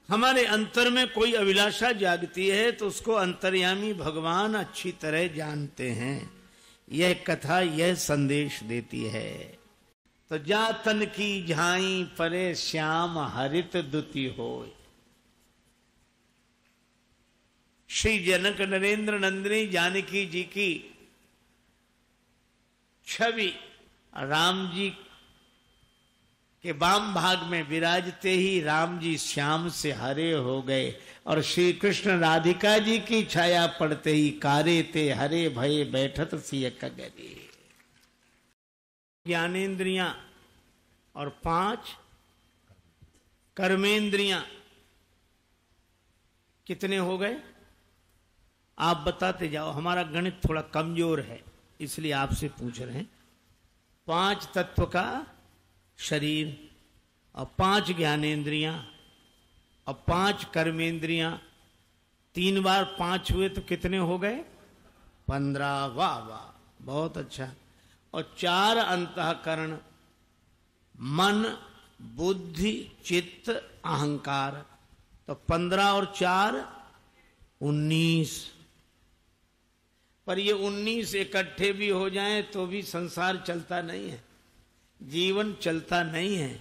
हमारे अंतर में कोई अभिलाषा जागती है तो उसको अंतर्यामी भगवान अच्छी तरह जानते हैं। यह कथा यह संदेश देती है। तो जा तन की झाई परे श्याम हरित दुति होय। श्री जनक नरेंद्र नंदिनी जानकी जी की छवि राम जी के वाम भाग में विराजते ही राम जी श्याम से हरे हो गए और श्री कृष्ण राधिका जी की छाया पड़ते ही कारे ते हरे भये बैठत सिय कगरे। ज्ञानेन्द्रियां और 5 कर्मेंद्रियां कितने हो गए? आप बताते जाओ, हमारा गणित थोड़ा कमजोर है इसलिए आपसे पूछ रहे हैं। 5 तत्व का शरीर और 5 ज्ञानेन्द्रियां और 5 कर्मेंद्रियां, 3 बार 5 हुए तो कितने हो गए? 15। वाह वाह, बहुत अच्छा। और 4 अंतःकरण, मन बुद्धि चित्त अहंकार, तो 15 और 4 19। पर ये 19 इकट्ठे भी हो जाएं तो भी संसार चलता नहीं है, जीवन चलता नहीं है।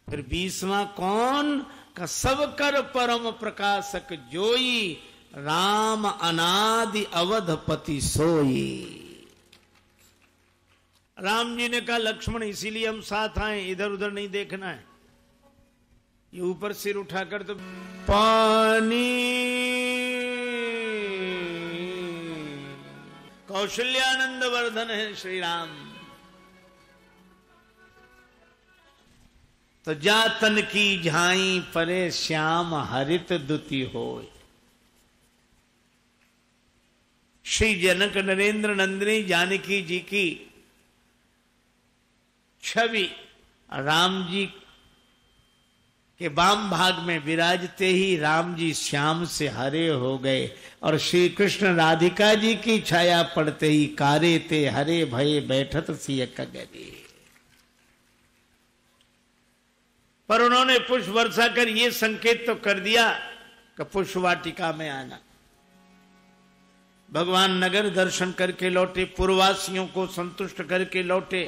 फिर 20वां कौन? का सब कर परम प्रकाशक जोई, राम अनादि अवधपति सोई। राम जी ने कहा लक्ष्मण इसीलिए हम साथ आए, इधर उधर नहीं देखना है। ये ऊपर सिर उठाकर तो पानी कौशल्यानंद वर्धन है श्री राम। तो जा तन की झाई परे श्याम हरित दुति होय। श्री जनक नरेंद्र नंदिनी जानकी जी की छवि राम जी के वाम भाग में विराजते ही राम जी श्याम से हरे हो गए और श्री कृष्ण राधिका जी की छाया पड़ते ही कारे ते हरे भये बैठत सिय कगरे। पर उन्होंने पुष्प वर्षा कर ये संकेत तो कर दिया कि पुष्प वाटिका में आना। भगवान नगर दर्शन करके लौटे, पूर्ववासियों को संतुष्ट करके लौटे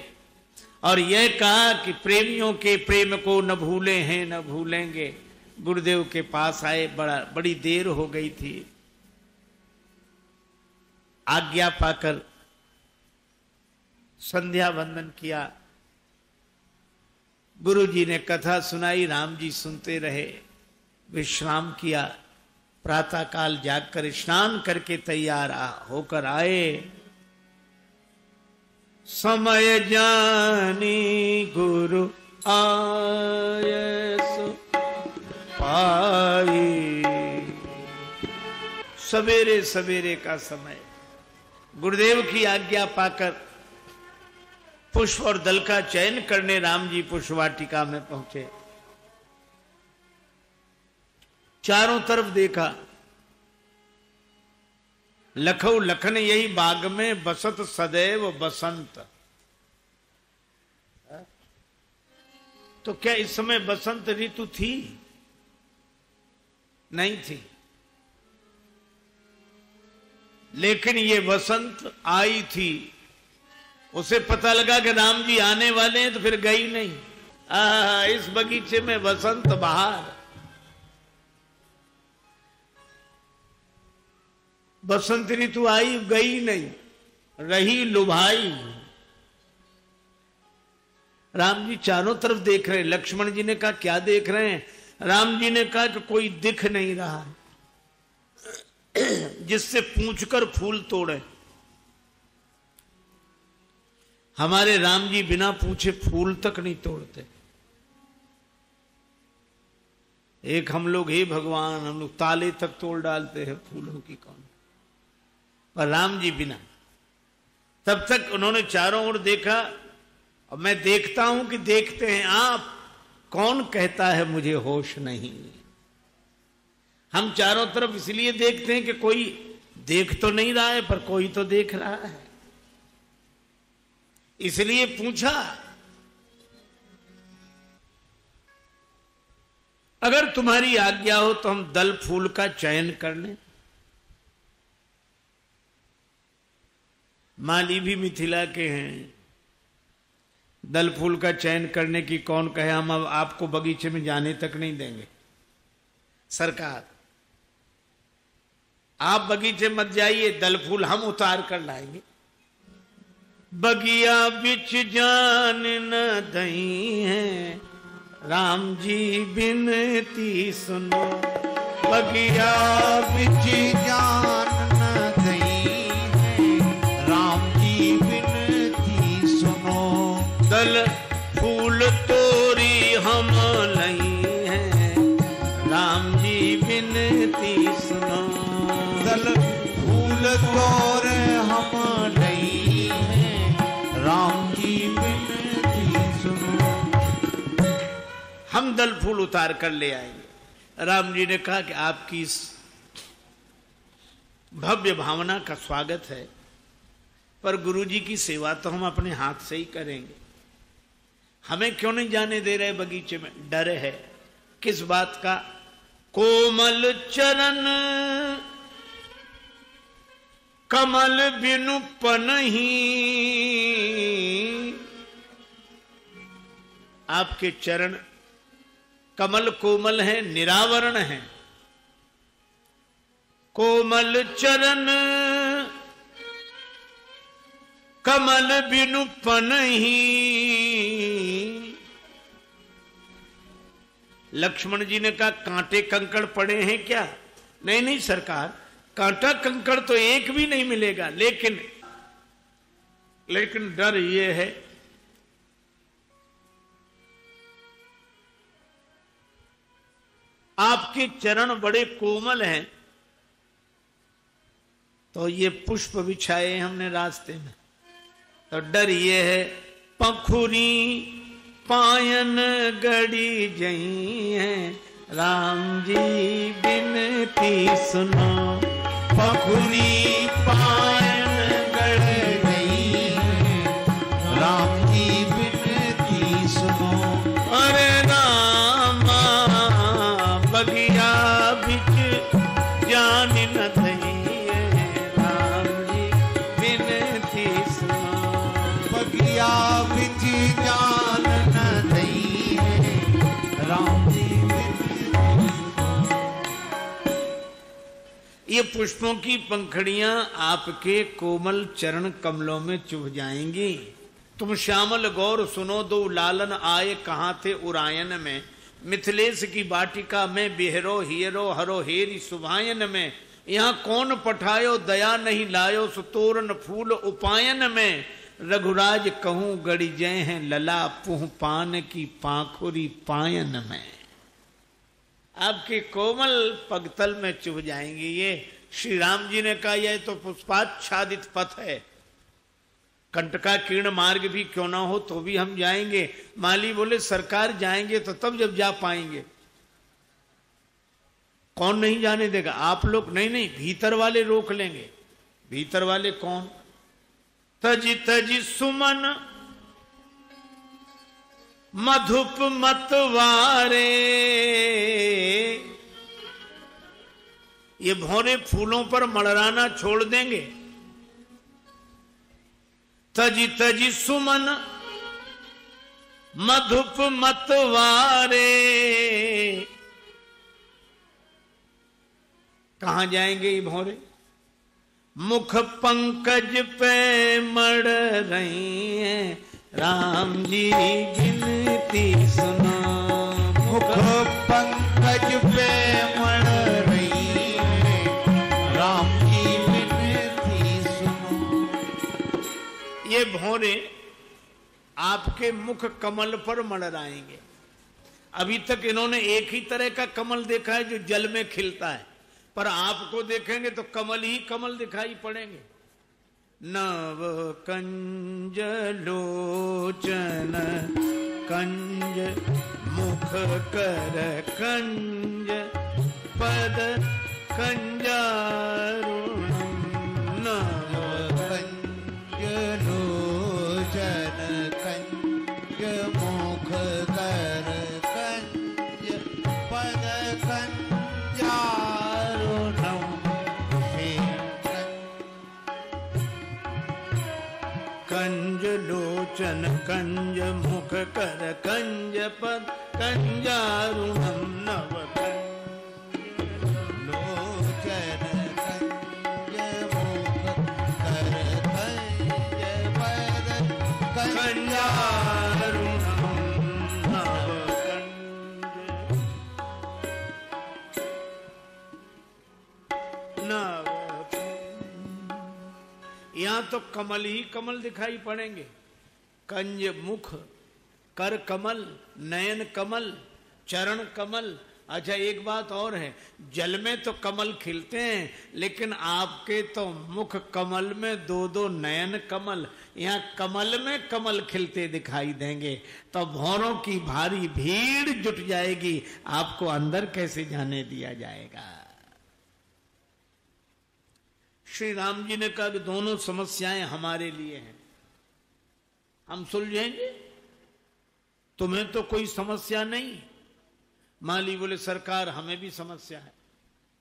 और यह कहा कि प्रेमियों के प्रेम को न भूले हैं न भूलेंगे। गुरुदेव के पास आए, बड़ी देर हो गई थी। आज्ञा पाकर संध्या वंदन किया। गुरु जी ने कथा सुनाई, राम जी सुनते रहे, विश्राम किया। प्रातः काल जागकर स्नान करके तैयार होकर आए। समय जानी गुरु आये सो पाई। सवेरे सवेरे का समय गुरुदेव की आज्ञा पाकर पुष्प और दल का चयन करने राम जी पुष्प वाटिका में पहुंचे। चारों तरफ देखा, लखौ लखन यही बाग में बसत सदैव बसंत। तो क्या इस समय बसंत ऋतु थी? नहीं थी, लेकिन ये बसंत आई थी। उसे पता लगा कि राम जी आने वाले हैं तो फिर गई नहीं। इस बगीचे में बसंत बहार। बसंत ऋतु आई, गई नहीं, रही लुभाई। राम जी चारों तरफ देख रहे हैं। लक्ष्मण जी ने कहा क्या देख रहे हैं? राम जी ने कहा कि कोई दिख नहीं रहा जिससे पूछकर फूल तोड़े। हमारे राम जी बिना पूछे फूल तक नहीं तोड़ते। एक हम लोग, हे भगवान, हम लोग ताले तक तोड़ डालते हैं फूलों की, कौन? पर राम जी बिना। तब तक उन्होंने चारों ओर देखा और मैं देखता हूं कि देखते हैं आप। कौन कहता है मुझे होश नहीं? हम चारों तरफ इसलिए देखते हैं कि कोई देख तो नहीं रहा है, पर कोई तो देख रहा है। इसलिए पूछा। अगर तुम्हारी आज्ञा हो तो हम दल फूल का चयन कर लें। माली भी मिथिला के हैं, दल फूल का चयन करने की कौन कहे, हम अब आपको बगीचे में जाने तक नहीं देंगे। सरकार आप बगीचे मत जाइए, दल फूल हम उतार कर लाएंगे। बगिया बिच जान न दई है, राम जी बिनती सुनो। बगिया बिच जान न दई है, राम जी बिनती सुनो। दल फूल तोरी हम लई है, राम जी बिनती सुनो। दल फूल तोरे हम लई है, राम जी बिनती सुनो। हम दल फूल उतार कर ले आएंगे। राम जी ने कहा कि आपकी इस भव्य भावना का स्वागत है, पर गुरु जी की सेवा तो हम अपने हाथ से ही करेंगे। हमें क्यों नहीं जाने दे रहे बगीचे में? डर है। किस बात का? कोमल चरण कमल बिनु पनहि। आपके चरण कमल कोमल है, निरावरण है। कोमल चरण कमल बिनु पनहि। लक्ष्मण जी ने कहा कांटे कंकड़ पड़े हैं क्या? नहीं नहीं सरकार, कांटा कंकड़ तो एक भी नहीं मिलेगा, लेकिन डर ये है आपके चरण बड़े कोमल हैं, तो ये पुष्प बिछाए हमने रास्ते में, तो डर ये है पंखुरी पायन गड़ी जई है, राम जी बिनती सुनो। पंखुरी पायन गड़ गई है, राम जी बिनती सुनो। अरे रामा बगिया बिच जान न दई है, राम जी बिनती सुनो। बगिया बिच जान न दई है, राम जी बिनती सुनो। ये पुष्पों की पंखड़ियां आपके कोमल चरण कमलों में चुभ जाएंगी। तुम श्यामल गौर सुनो दो लालन आए, कहां थे उरायन में। मिथिलेश की वाटिका में बिहरो हियरो हरो हेरी सुभायन में। यहाँ कौन पठायो दया नहीं लायो, सुतोरन फूल उपायन में। रघुराज कहूं गड़ी जय हैं लला, पुह पान की पाखुरी पायन में। आपके कोमल पगतल में चुभ जाएंगे। ये श्री राम जी ने कहा यह तो पुष्पाच्छादित पथ है, कंटका कीर्ण मार्ग भी क्यों ना हो तो भी हम जाएंगे। माली बोले सरकार जाएंगे तो तब जब जा पाएंगे। कौन नहीं जाने देगा? आप लोग नहीं, भीतर वाले रोक लेंगे। भीतर वाले कौन? तजी तजी सुमन मधुप मतवारे। ये भौरे फूलों पर मड़राना छोड़ देंगे। तजी तजी सुमन मधुप मतवारे। कहां जाएंगे ये भौरे? मुख पंकज पे मड़ रही हैं, राम जी गिनती सुनो। मुख पंकज पे मड़ रही हैं, राम जी गिनती सुनो। ये भौरे आपके मुख कमल पर मड़राएंगे। अभी तक इन्होंने एक ही तरह का कमल देखा है जो जल में खिलता है, पर आपको देखेंगे तो कमल ही कमल दिखाई पड़ेंगे। नव कंज लोचन कंज मुख कर कंज पद कंजारुण। नव कंज लोचन कंज मुख कर कंज पद चरण कंज मुख कर कंज पद कंजारुणम नव लोचन कंज मुख कर कंज पद कंजारुणम नव नव। यहां तो कमल ही कमल दिखाई पड़ेंगे। कंज मुख, कर कमल, नयन कमल, चरण कमल। अच्छा एक बात और है, जल में तो कमल खिलते हैं, लेकिन आपके तो मुख कमल में दो दो नयन कमल, यहाँ कमल में कमल खिलते दिखाई देंगे। तो भौरों की भारी भीड़ जुट जाएगी, आपको अंदर कैसे जाने दिया जाएगा। श्री राम जी ने कहा कि दोनों समस्याएं हमारे लिए हैं, हम सुलझेंगे, तुम्हें तो कोई समस्या नहीं। माली बोले सरकार हमें भी समस्या है।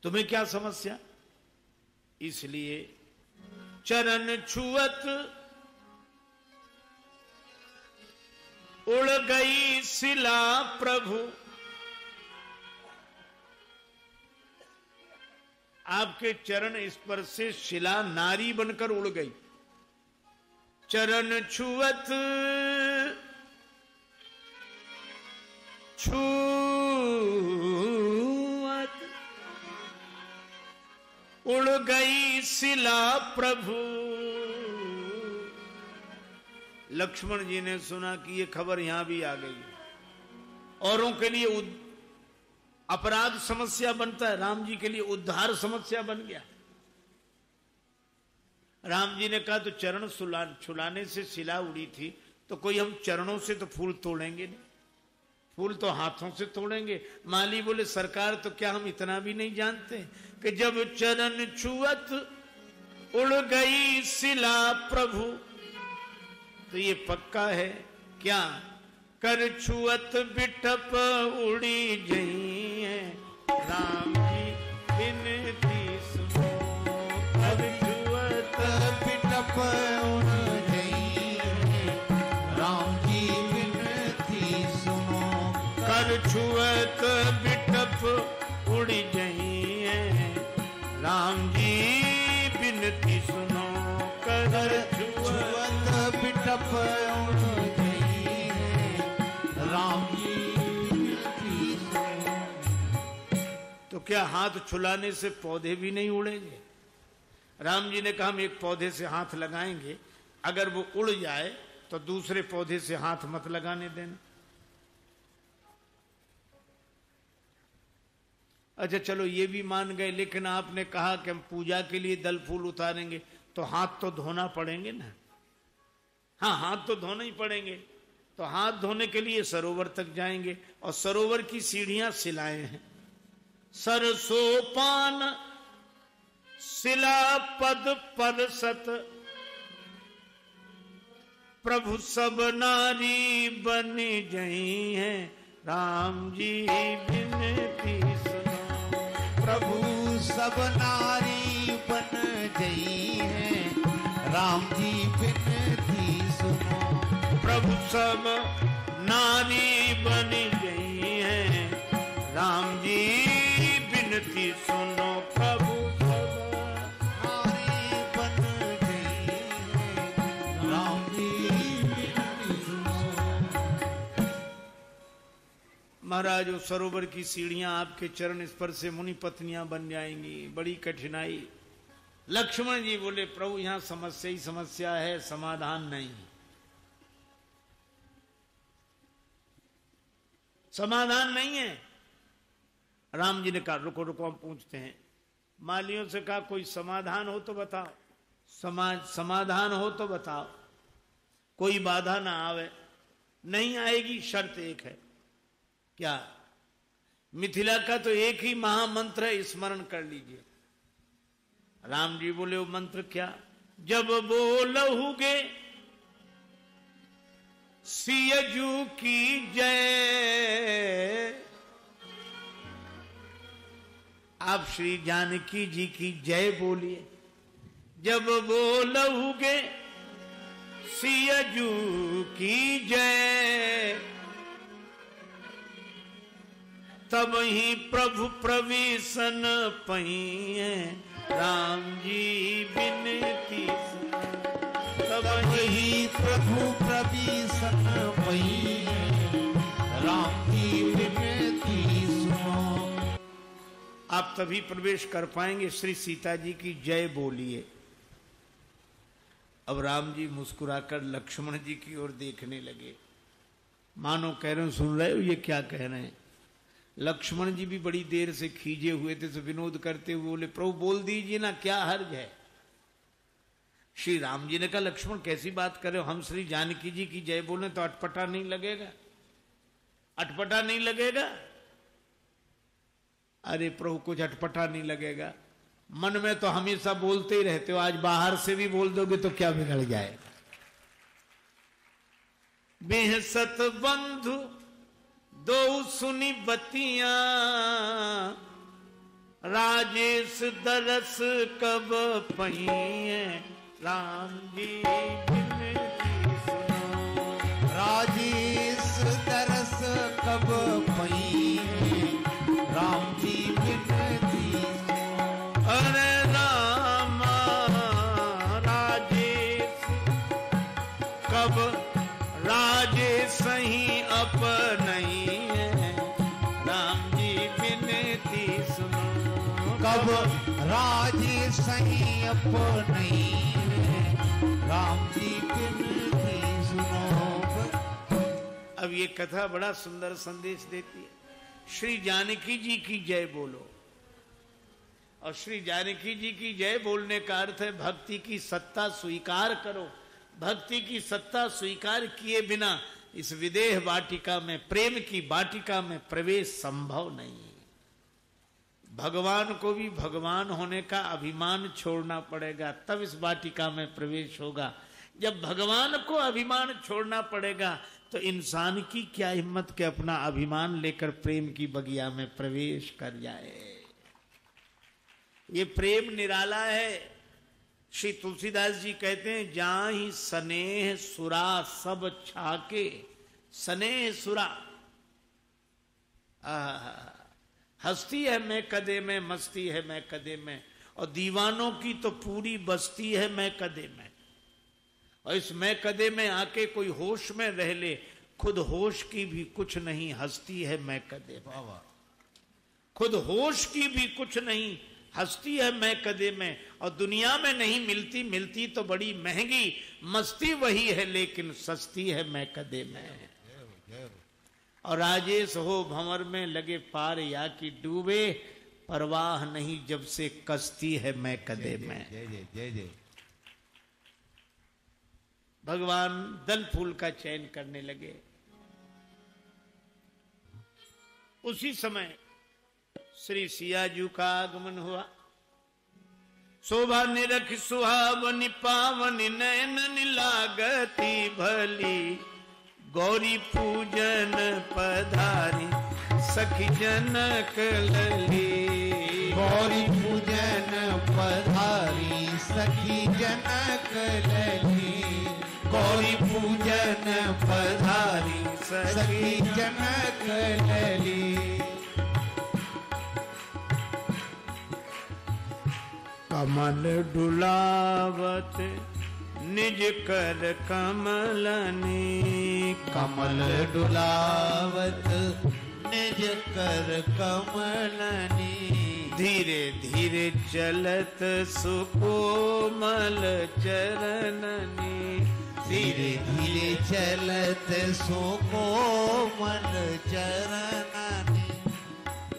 तुम्हें क्या समस्या? इसलिए चरण छुअत उड़ गई शिला प्रभु। आपके चरण स्पर्श से शिला नारी बनकर उड़ गई। चरण छुअत छुअत उड़ गई शिला प्रभु। लक्ष्मण जी ने सुना कि ये खबर यहां भी आ गई। औरों के लिए अपराध समस्या बनता है, राम जी के लिए उद्धार समस्या बन गया। राम जी ने कहा तो चरण छुलाने से शिला उड़ी थी, तो कोई हम चरणों से तो फूल तोड़ेंगे नहीं, फूल तो हाथों से तोड़ेंगे। माली बोले सरकार तो क्या हम इतना भी नहीं जानते कि जब चरण छुअत उड़ गई शिला प्रभु, तो ये पक्का है क्या? कर छुअत बिटप उड़ी जई है राम जी बिनती सुनो। कर छुअत बिटप उड़ गई है राम जी बिनती सुनो। कर छुअत बिटप उड़ी जई है राम जी बिनती सुनो। कर छुअत बिटप उड़ गई है राम जी बिनती सुनो। तो क्या हाथ छुलाने से पौधे भी नहीं उड़ेंगे? राम जी ने कहा हम एक पौधे से हाथ लगाएंगे, अगर वो उड़ जाए तो दूसरे पौधे से हाथ मत लगाने देना। अच्छा चलो ये भी मान गए, लेकिन आपने कहा कि हम पूजा के लिए दल फूल उतारेंगे, तो हाथ तो धोना पड़ेंगे ना। हाँ हाथ तो धोना ही पड़ेंगे। तो हाथ धोने के लिए सरोवर तक जाएंगे, और सरोवर की सीढ़ियां शिलाएं हैं। सरसोपान शिला पद परसत प्रभु सब नारी बन जई हैं राम जी बिनती सुनो। प्रभु सब नारी बन गई है राम जी बिनती सुनो। प्रभु सब नारी बन गई हैं राम जी बिनती सुनो। प्रभु सब नारी बन गई है राम जी बिनती सुनो। महाराज वो सरोवर की सीढ़ियां आपके चरण स्पर्श से मुनि पत्नियां बन जाएंगी, बड़ी कठिनाई। लक्ष्मण जी बोले प्रभु यहां समस्या ही समस्या है, समाधान नहीं। समाधान नहीं है। राम जी ने कहा रुको रुको हम पूछते हैं। मालियों से कहा कोई समाधान हो तो बताओ, समाधान हो तो बताओ, कोई बाधा ना आवे। नहीं आएगी, शर्त एक है। क्या? मिथिला का तो एक ही महामंत्र है, स्मरण कर लीजिए। राम जी बोले वो मंत्र क्या? जब बोलहुगे सियजू की जय। आप श्री जानकी जी की जय बोलिए। जब बोलहुगे सियजू की जय। तब ही प्रभु प्रवेशन पइए राम जी बिनती। तब ही प्रभु प्रवेशन पइए राम जी बिनती सुनो। आप तभी प्रवेश कर पाएंगे। श्री सीता जी की जय बोलिए। अब राम जी मुस्कुराकर लक्ष्मण जी की ओर देखने लगे, मानो कह रहे हो सुन रहे हो ये क्या कह रहे हैं। लक्ष्मण जी भी बड़ी देर से खींचे हुए थे, तो विनोद करते हुए बोले प्रभु बोल दीजिए ना, क्या हर्ज है। श्री राम जी ने कहा लक्ष्मण कैसी बात कर रहे हो, हम श्री जानकी जी की जय बोले तो अटपटा नहीं लगेगा, अटपटा नहीं लगेगा। अरे प्रभु कुछ अटपटा नहीं लगेगा, मन में तो हमेशा बोलते ही रहते हो, आज बाहर से भी बोल दोगे तो क्या बिगड़ जाएगा। बेहसत बंधु दो सुनी बतियां, राजेश दरस कब पइए राम जी बिनती सुनो। राजेश दरस कब पइए राम जी बिनती सुनो। अरे राम राजेश कब राजेश ही अपनई राम जी बिनती सुनो। कब राजेश ही अपनई राम जी बिनती सुनो। अब ये कथा बड़ा सुंदर संदेश देती है। श्री जानकी जी की जय बोलो, और श्री जानकी जी की जय बोलने का अर्थ है भक्ति की सत्ता स्वीकार करो। भक्ति की सत्ता स्वीकार किए बिना इस विदेह वाटिका में, प्रेम की वाटिका में प्रवेश संभव नहीं। भगवान को भी भगवान होने का अभिमान छोड़ना पड़ेगा, तब इस वाटिका में प्रवेश होगा। जब भगवान को अभिमान छोड़ना पड़ेगा तो इंसान की क्या हिम्मत के अपना अभिमान लेकर प्रेम की बगिया में प्रवेश कर जाए। ये प्रेम निराला है। श्री तुलसीदास जी कहते हैं जाहि स्नेह सुरा सब छाके। स्नेह सुरा हस्ती है मैं कदे में, मस्ती है मैं कदे में, और दीवानों की तो पूरी बस्ती है मैं कदे में। और इस मैं कदे में आके कोई होश में रह ले, खुद होश की भी कुछ नहीं, हस्ती है मैं कदे में। खुद होश की भी कुछ नहीं, हस्ती है मैं कदे में। और दुनिया में नहीं मिलती, मिलती तो बड़ी महंगी, मस्ती वही है लेकिन सस्ती है मैं कदे में। और राजेश हो भंवर में लगे पार या कि डूबे, परवाह नहीं जब से कश्ती है मैं कदे में। जय जय जय जय। भगवान दल फूल का चयन करने लगे। उसी समय श्री सियाजू का आगमन हुआ। शोभा निरख सुहावनी पावनी नयन लागती भली, गौरी पूजन पधारी सखी जनक लली। गौरी पूजन पधारी सखी जनक लली। गौरी पूजन पधारी सखी जनक लली। कमल डुलावत निज कर कमलनी। कमल डुलावत निज कर कमलनी। धीरे धीरे चलत सुकोमल चरणनी। धीरे धीरे चलत सुकोमल चरणनी।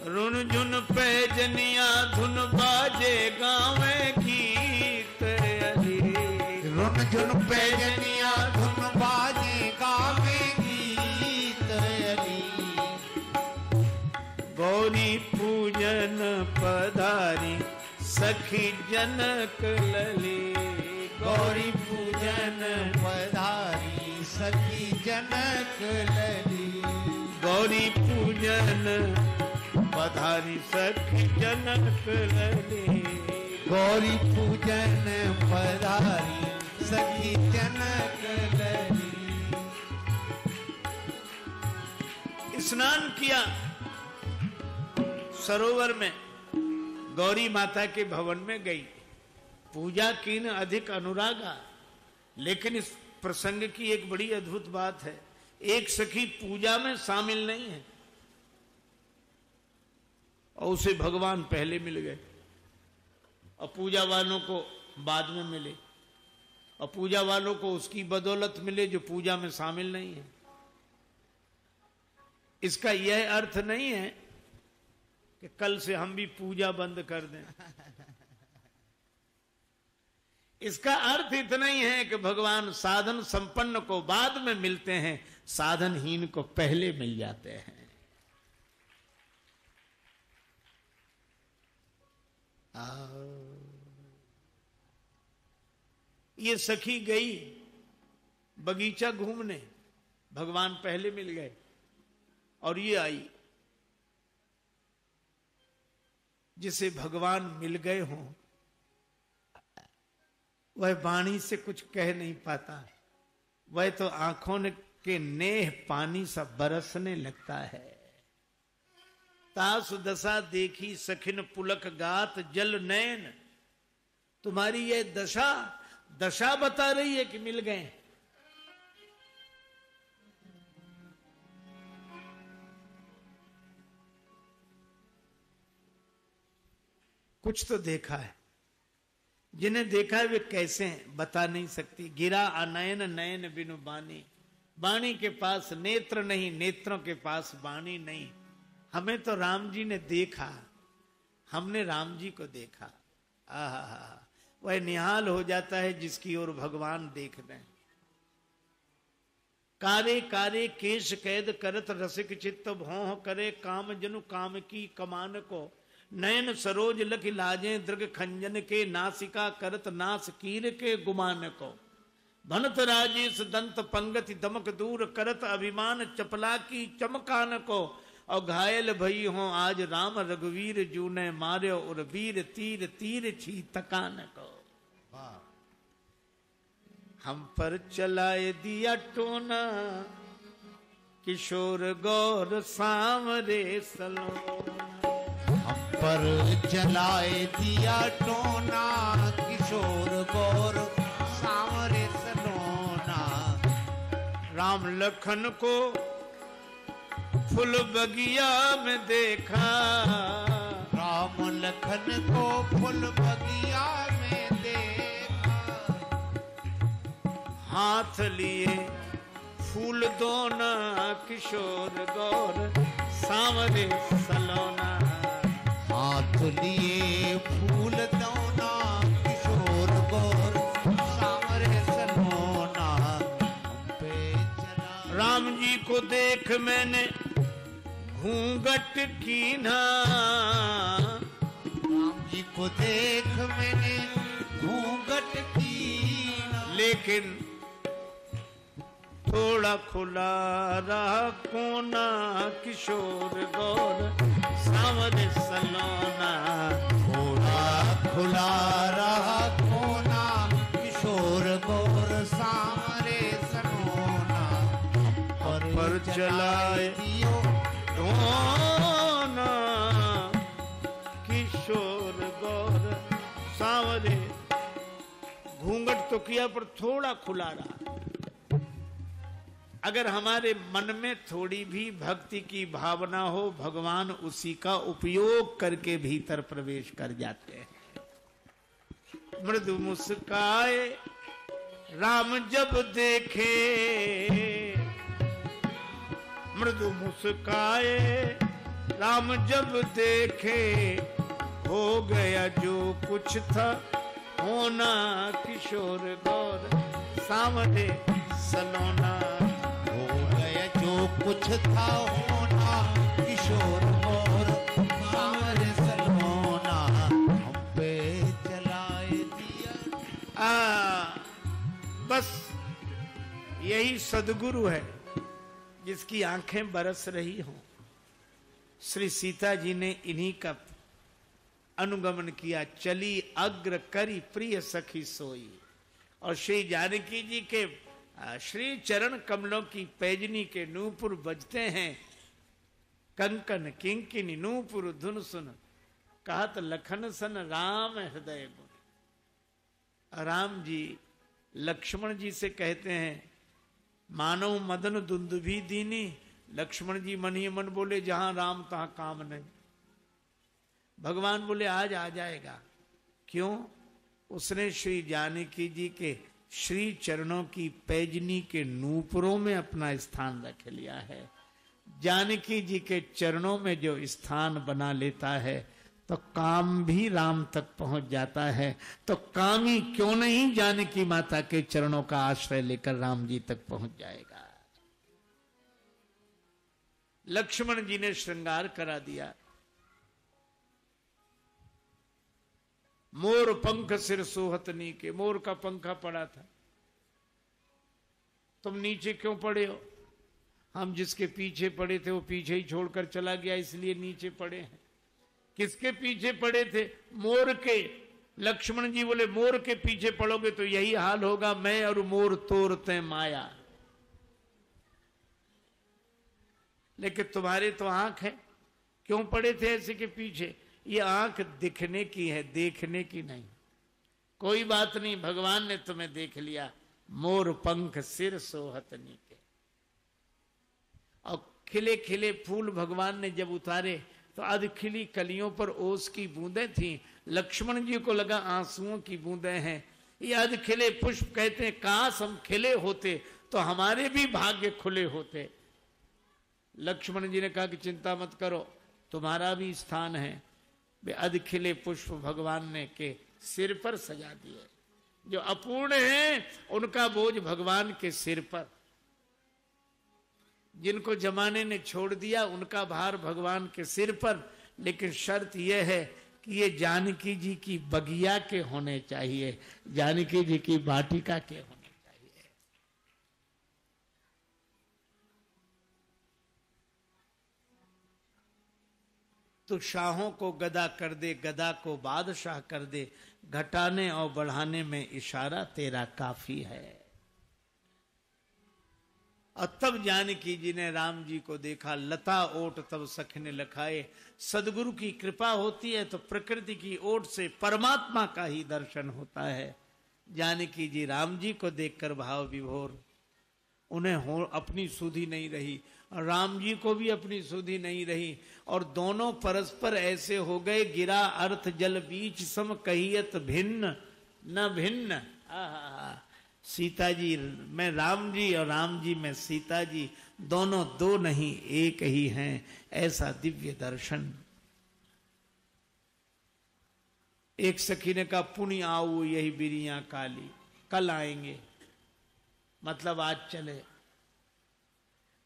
रुन झुन पैजनिया धुन बाजे गावे गीत अली। रुन झुन पैजनिया धुन बाजे गावे गीत अली। गौरी पूजन पधारी सखी जनक लली। गौरी पूजन पधारी सखी जनक लली। गौरी पूजन पधारी सखी जनक लली। गौरी पूजन पधारी सखी जनक लली। स्नान किया सरोवर में, गौरी माता के भवन में गई, पूजा की न अधिक अनुरागा। लेकिन इस प्रसंग की एक बड़ी अद्भुत बात है, एक सखी पूजा में शामिल नहीं है और उसे भगवान पहले मिल गए और पूजा वालों को बाद में मिले, और पूजा वालों को उसकी बदौलत मिले जो पूजा में शामिल नहीं है। इसका यह अर्थ नहीं है कि कल से हम भी पूजा बंद कर दें। इसका अर्थ इतना ही है कि भगवान साधन संपन्न को बाद में मिलते हैं, साधनहीन को पहले मिल जाते हैं। ये सखी गई बगीचा घूमने, भगवान पहले मिल गए, और ये आई। जिसे भगवान मिल गए हों वह वाणी से कुछ कह नहीं पाता, वह तो आंखों के नेह पानी सा बरसने लगता है। तासु दशा देखी सखिन पुलक गात जल नैन। तुम्हारी यह दशा दशा बता रही है कि मिल गए। कुछ तो देखा है, जिन्हें देखा है वे कैसे हैं बता नहीं सकती। गिरा अनयन नयन बिनु बानी, बाणी के पास नेत्र नहीं, नेत्रों के पास बाणी नहीं। हमें तो राम जी ने देखा, हमने राम जी को देखा। आहा, वह निहाल हो जाता है जिसकी ओर भगवान देख रहे हैं। कारे कारे केश कैद करत रसिक चित्त भौह करे, काम जनु काम की कमान को। नयन सरोज लख लाजे दृग खंजन के, नासिका करत नास कीर के गुमान को। भनत राजेश दंत पंगति दमक दूर करत, अभिमान चपला की चमकान को। और घायल भई हो आज राम रघुवीर जू ने, मार्यो और वीर तीर तीर छी तकान को। हम पर चलाए दिया टोना, किशोर गौर सांवरे सलोना। पर जलाए दिया टोना, किशोर गौर सांवरे सलोना। राम लखन को फूल बगिया में देखा, राम लखन को फूल बगिया में देखा। हाथ लिए फूल दोना, किशोर गौर सांवरे सलोना। हाथ लिए फूल दोना, किशोर गौर सांवरे सलोना। पे चला राम जी को देख मैंने घूंघट कीन्हा, राम जी को देख मैंने घूंघट कीन्हा। लेकिन थोड़ा खुला रहा कोना, किशोर गौर सांवरे सलोना। थोड़ा खुला रहा कोना, किशोर गौर सांवरे सलोना। पर चलाए दोना, किशोर गौर सांवरे। घूंघट तो किया पर थोड़ा खुला रहा। अगर हमारे मन में थोड़ी भी भक्ति की भावना हो, भगवान उसी का उपयोग करके भीतर प्रवेश कर जाते हैं। मृदु मुस्काए राम जब देखे, मृदु मुस्काए राम जब देखे, हो गया जो कुछ था होना, किशोर गौर सांवरे सलोना। जो कुछ था होना, किशोर गौर सांवरे सलोना। हम पे चलाए दिया। बस यही सदगुरु है जिसकी आंखें बरस रही हों। श्री सीता जी ने इन्हीं का अनुगमन किया। चली अग्र करी प्रिय सखी सोई, और श्री जानकी जी के श्री चरण कमलों की पैजनी के नूपुर बजते हैं। कंकन किंकिनी नूपुर धुन सुन, कहत लखन सन राम हृदय गुण। राम जी लक्ष्मण जी से कहते हैं, मानव मदन दुंदुभी दीनी। लक्ष्मण जी मन ही मन बोले, जहां राम तहां काम नहीं। भगवान बोले आज आ जाएगा। क्यों? उसने श्री जानकी जी के श्री चरणों की पैजनी के नूपुरों में अपना स्थान रख लिया है। जानकी जी के चरणों में जो स्थान बना लेता है तो काम भी राम तक पहुंच जाता है। तो कामी क्यों नहीं जानकी माता के चरणों का आश्रय लेकर राम जी तक पहुंच जाएगा। लक्ष्मण जी ने श्रृंगार करा दिया। मोर पंख सिर सोहत नीके, मोर का पंखा पड़ा था, तुम नीचे क्यों पड़े हो? हम जिसके पीछे पड़े थे वो पीछे ही छोड़कर चला गया, इसलिए नीचे पड़े हैं। किसके पीछे पड़े थे? मोर के। लक्ष्मण जी बोले मोर के पीछे पड़ोगे तो यही हाल होगा, मैं और मोर तोरते माया। लेकिन तुम्हारे तो आंख है, क्यों पड़े थे ऐसे के पीछे? ये आंख दिखने की है, देखने की नहीं। कोई बात नहीं, भगवान ने तुम्हें देख लिया। मोर पंख सिर सोहत नीके। और खिले खिले फूल भगवान ने जब उतारे तो अध खिली कलियों पर ओस की बूंदें थीं। लक्ष्मण जी को लगा आंसुओं की बूंदें हैं। ये अध खिले पुष्प कहते हैं, काश हम खिले होते तो हमारे भी भाग्य खुले होते। लक्ष्मण जी ने कहा कि चिंता मत करो, तुम्हारा भी स्थान है। वे अध खिले पुष्प भगवान ने के सिर पर सजा दिए। जो अपूर्ण है उनका बोझ भगवान के सिर पर, जिनको जमाने ने छोड़ दिया उनका भार भगवान के सिर पर। लेकिन शर्त यह है कि ये जानकी जी की बगिया के होने चाहिए, जानकी जी की वाटिका के होने चाहिए। तो शाहों को गदा कर दे, गदा को बादशाह कर दे, घटाने और बढ़ाने में इशारा तेरा काफी है। और तब जानकी जी ने राम जी को देखा। लता ओट तब सखने लखाए। सदगुरु की कृपा होती है तो प्रकृति की ओट से परमात्मा का ही दर्शन होता है। जानकी जी राम जी को देखकर भाव विभोर, उन्हें अपनी सुधि नहीं रही और राम जी को भी अपनी सुधि नहीं रही। और दोनों परस्पर ऐसे हो गए, गिरा अर्थ जल बीच सम कहियत भिन्न न भिन्न। सीता जी में राम जी और राम जी में सीता जी, दोनों दो नहीं एक ही हैं। ऐसा दिव्य दर्शन। एक सखी ने कहा पुण्य आओ यही बिरिया काली, कल आएंगे, मतलब आज चले।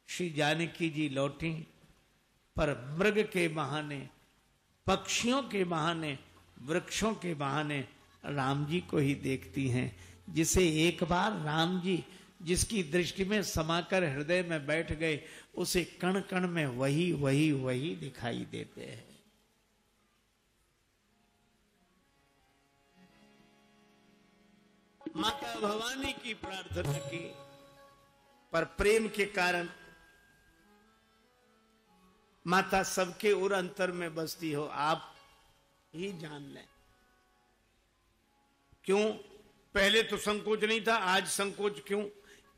श्री जानकी जी लौटी, पर मृग के बहाने, पक्षियों के बहाने, वृक्षों के बहाने राम जी को ही देखती हैं। जिसे एक बार राम जी जिसकी दृष्टि में समाकर हृदय में बैठ गए, उसे कण कण में वही वही वही दिखाई देते हैं। माता भवानी की प्रार्थना की, पर प्रेम के कारण माता सबके उर अंतर में बसती हो, आप ही जान लें। क्यों? पहले तो संकोच नहीं था, आज संकोच क्यों?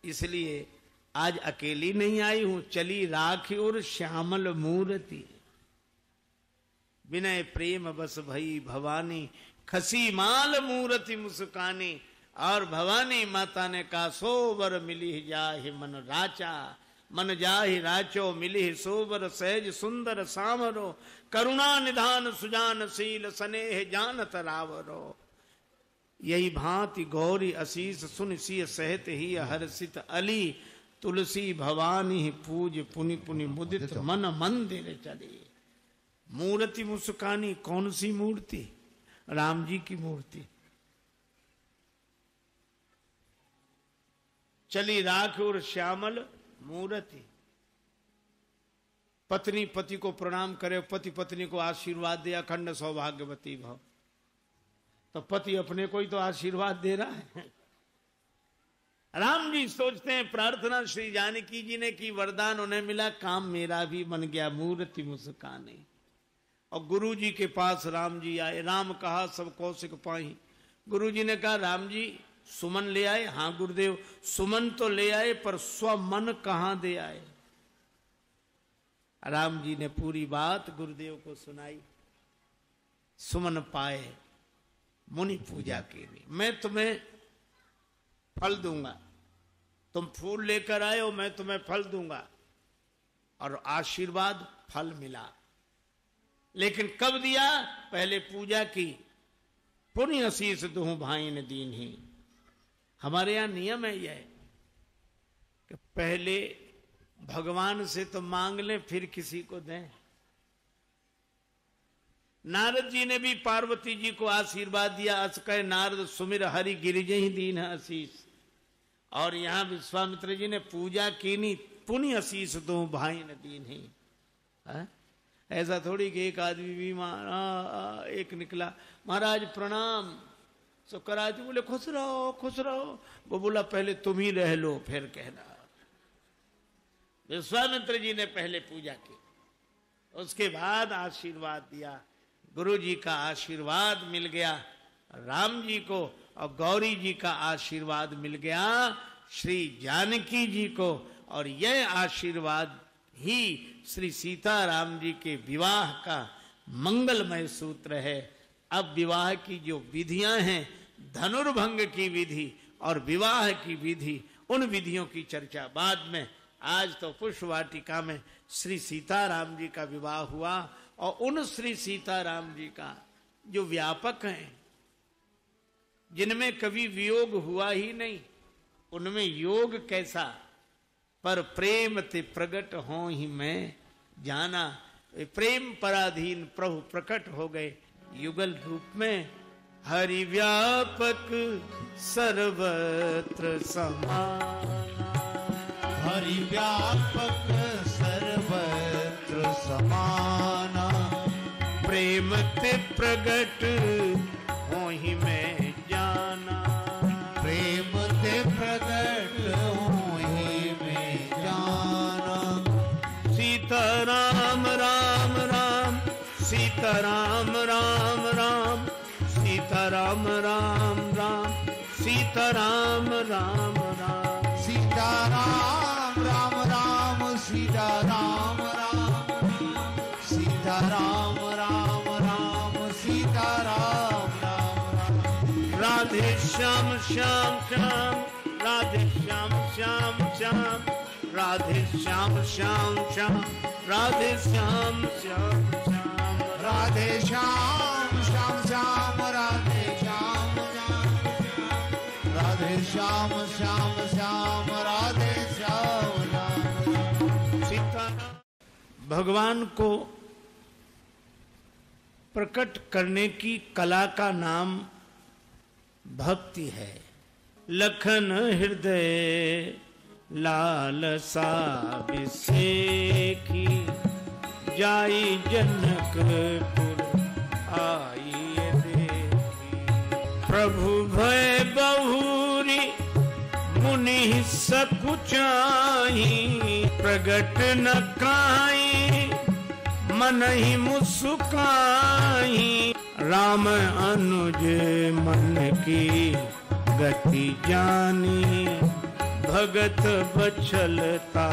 इसलिए आज अकेली नहीं आई हूं, चली राखी और श्यामल मूर्ति। विनय प्रेम बस भई भवानी, खसी माल मूर्ति मुस्कानी। और भवानी माता ने कहा सोबर मिली जाहि मन राचा, मन जाहि राचो मिली सोबर सहज सुंदर सामरो, करुणा निधान सुजान शील स्नेह जानत रावरो। यही भांति गौरी असीस सुन सिय सहत ही हर्षित अली, तुलसी भवानी पूज पुनि पुनि मुदित मन मंदिर चली। मूर्ति मुस्कानी, कौन सी मूर्ति? राम जी की मूर्ति। चली राख और श्यामल मूर्ति। पत्नी पति को प्रणाम करे, पति पत्नी को आशीर्वाद दे, अखंड सौभाग्यवती भव। तो पति अपने को ही तो आशीर्वाद दे रहा है। राम जी सोचते हैं प्रार्थना श्री जानकी जी ने की, वरदान उन्हें मिला, काम मेरा भी बन गया, मूर्ति मुस्काने। और गुरु जी के पास राम जी आए। राम कहा सब कौशिक पाही। गुरु जी ने कहा राम जी सुमन ले आए? हाँ गुरुदेव, सुमन तो ले आए पर स्वमन कहां दे आए? राम जी ने पूरी बात गुरुदेव को सुनाई। सुमन पाए मुनि पूजा के लिए, मैं तुम्हें फल दूंगा, तुम फूल लेकर आए हो, मैं तुम्हें फल दूंगा। और आशीर्वाद फल मिला, लेकिन कब दिया? पहले पूजा की, पुण्य असीस दूं भाई ने दीन ही। हमारे यहां नियम है यह कि पहले भगवान से तो मांग लें फिर किसी को दें। नारद जी ने भी पार्वती जी को आशीर्वाद दिया, अस कहे नारद सुमिर हरि गिरिजे ही दीन है आशीष। और यहां विश्वामित्र जी ने पूजा की नहीं, पुण्य आशीष दो भाई ने दीन ही। ऐसा थोड़ी कि एक आदमी बीमार, एक निकला महाराज प्रणाम, शुक्राचार्य जी बोले खुश रहो खुश रहो। वो बोला पहले तुम ही रह लो फिर कहना। विश्वामित्र जी ने पहले पूजा की, उसके बाद आशीर्वाद दिया। गुरु जी का आशीर्वाद मिल गया राम जी को, और गौरी जी का आशीर्वाद मिल गया श्री जानकी जी को। और यह आशीर्वाद ही श्री सीताराम जी के विवाह का मंगलमय सूत्र है। अब विवाह की जो विधियां हैं, धनुर्भंग की विधि और विवाह की विधि, उन विधियों की चर्चा बाद में। आज तो पुष्प वाटिका में श्री सीताराम जी का विवाह हुआ, और उन श्री सीताराम जी का जो व्यापक हैं, जिनमें कभी वियोग हुआ ही नहीं, उनमें योग कैसा? पर प्रेम ते प्रगट हो ही मैं जाना। प्रेम पराधीन प्रभु प्रकट हो गए युगल रूप में। हरि व्यापक सर्वत्र समाना, हरि व्यापक सर्वत्र समाना। प्रेम ते प्रगट हो ही मैं जाना। प्रेम ते प्रगट हो ही मैं जाना। सीताराम राम राम, सीताराम राम राम, सीताराम राम राम, सीताराम राम राम, सीताराम राम राम, सीताराम राम, सीताराम राम राम, सीताराम राम राम। राधे श्याम श्याम श्याम, राधे श्याम श्याम श्याम, राधे श्याम श्याम श्याम, राधे श्याम श्याम श्याम, राधे श्याम श्याम श्याम, राधे श्याम श्याम, राधे श्याम श्याम श्याम, राधे श्याम श्याम। सीताराम भगवान को प्रकट करने की कला का नाम भक्ति है। लखन हृदय लालसा बिसेखी, जाई जनकपुर आई देखी। प्रभु भय बहुरी मुनि सकुचाई, प्रगट न काई मन ही मुस्काई। राम अनुज मन की गति जानी, भगत बछलता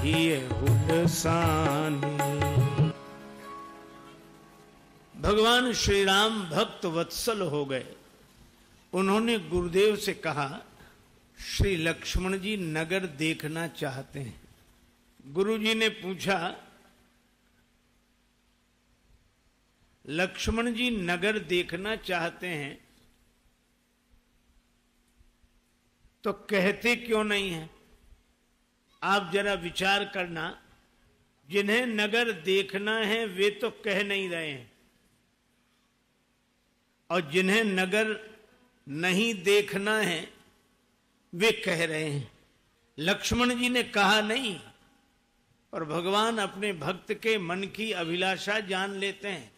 ये उदसानी। भगवान श्री राम भक्त वत्सल हो गए। उन्होंने गुरुदेव से कहा श्री लक्ष्मण जी नगर देखना चाहते हैं। गुरुजी ने पूछा लक्ष्मण जी नगर देखना चाहते हैं तो कहते क्यों नहीं है? आप जरा विचार करना, जिन्हें नगर देखना है वे तो कह नहीं रहे हैं, और जिन्हें नगर नहीं देखना है वे कह रहे हैं। लक्ष्मण जी ने कहा नहीं, पर भगवान अपने भक्त के मन की अभिलाषा जान लेते हैं,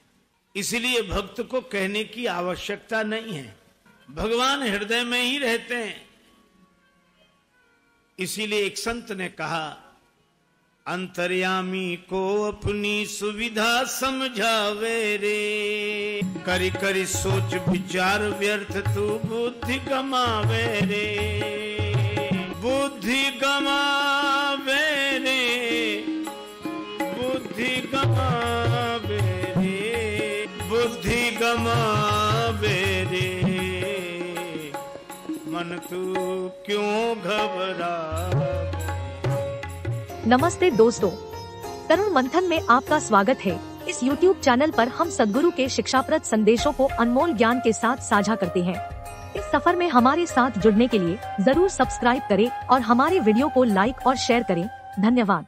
इसलिए भक्त को कहने की आवश्यकता नहीं है। भगवान हृदय में ही रहते हैं। इसीलिए एक संत ने कहा, अंतर्यामी को अपनी सुविधा समझावे रे, करी करी सोच विचार व्यर्थ तू बुद्धि गमावे रे, बुद्धि गमावे रे, बुद्धि गमावे रे, बुद्धि गमावे रे, मन तू क्यों घबरा। नमस्ते दोस्तों, तरुण मंथन में आपका स्वागत है। इस YouTube चैनल पर हम सद्गुरु के शिक्षाप्रद संदेशों को अनमोल ज्ञान के साथ साझा करते हैं। इस सफर में हमारे साथ जुड़ने के लिए जरूर सब्सक्राइब करें और हमारे वीडियो को लाइक और शेयर करें। धन्यवाद।